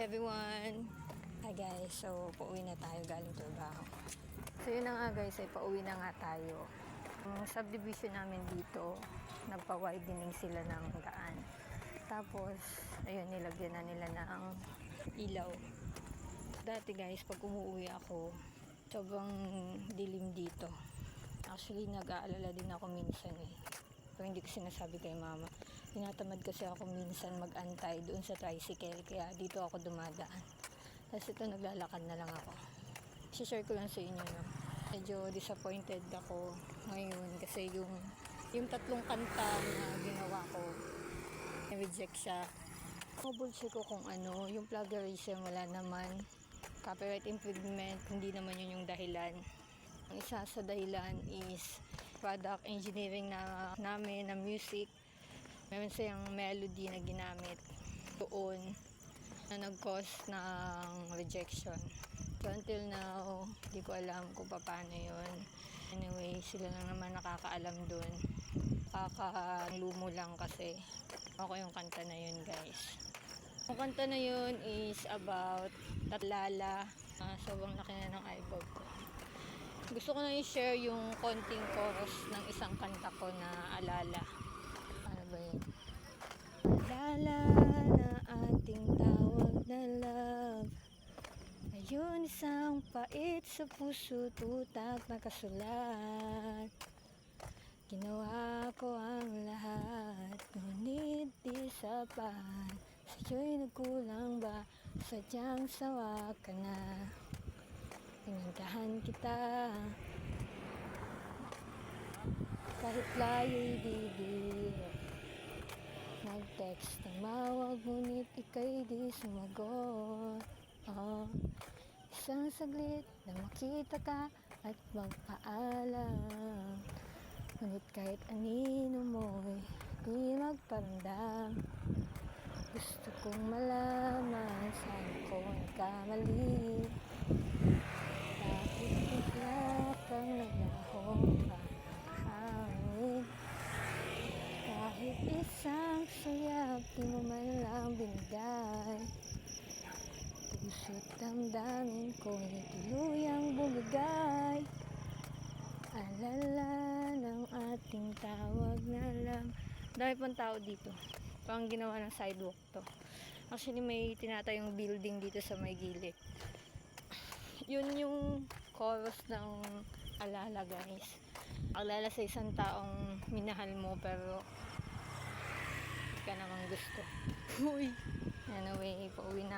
everyone! Hi guys, so pauwi na tayo galing trabaho. So yun na nga guys, ay pauwi na nga tayo. Ang subdivision namin dito, nagpa-widening sila ng daan. Tapos, ayun, nilagyan na nila ng ilaw. Dati guys, pag umuwi ako, sobrang dilim dito. Actually, nag-aalala din ako minsan eh. Pero hindi ko sinasabi kay mama. Tinatamad kasi ako minsan mag-antay doon sa tricycle. Kaya dito ako dumadaan. Tapos ito, naglalakad na lang ako. I-share ko lang sa inyo, no? Medyo disappointed ako ngayon kasi yung tatlong kanta na ginawa ko, na-reject siya. Double check ko kung ano, yung plagiarism wala naman. Copyright infringement, hindi naman yun yung dahilan. Ang isa sa dahilan is product engineering na namin na music. Meron siyang melody na ginamit doon na nag-cause ng rejection. So until now, hindi ko alam kung paano yun. Anyway, sila lang naman nakakaalam doon. Kakalumo lang kasi ako yung kanta na yun guys. Ang kanta na yun is about Tatlala. Sobrang laki na ng eyeball ko. Gusto ko na i-share yung konting chorus ng isang kanta ko na Alala. Ano ba yun? Alala na ating tawag na love. Ayun isang pait sa puso, tutak na kasulat. Ginawa ko ang lahat, ngunit di sapat. Sa'yo'y nagkulang ba? Sadyang sawa ka na. Pinuntahan kita kahit layo'y bibiro. Nag-text, tumawag, ngunit ika'y di sumagot. Isang saglit na makita ka at magpaalam. Ngunit kahit anino mo'y di magparamdam. Gusto kong malaman saan ko nagkamali. Bakit bigla kang naglahong pahangin? Kahit isang sayap di mo man lang binigay. Puso't damdamin ko'y tuluyang bumigay. Alala ng ating tawag na lang. Dami pang tao dito. Parang ginawa ng sidewalk to. Actually may tinatayong building dito sa may gilid. Yun yung chorus ng Alala guys. Alala sa isang taong minahal mo pero hindi ka naman gusto. Uy. Anyway, pauwi na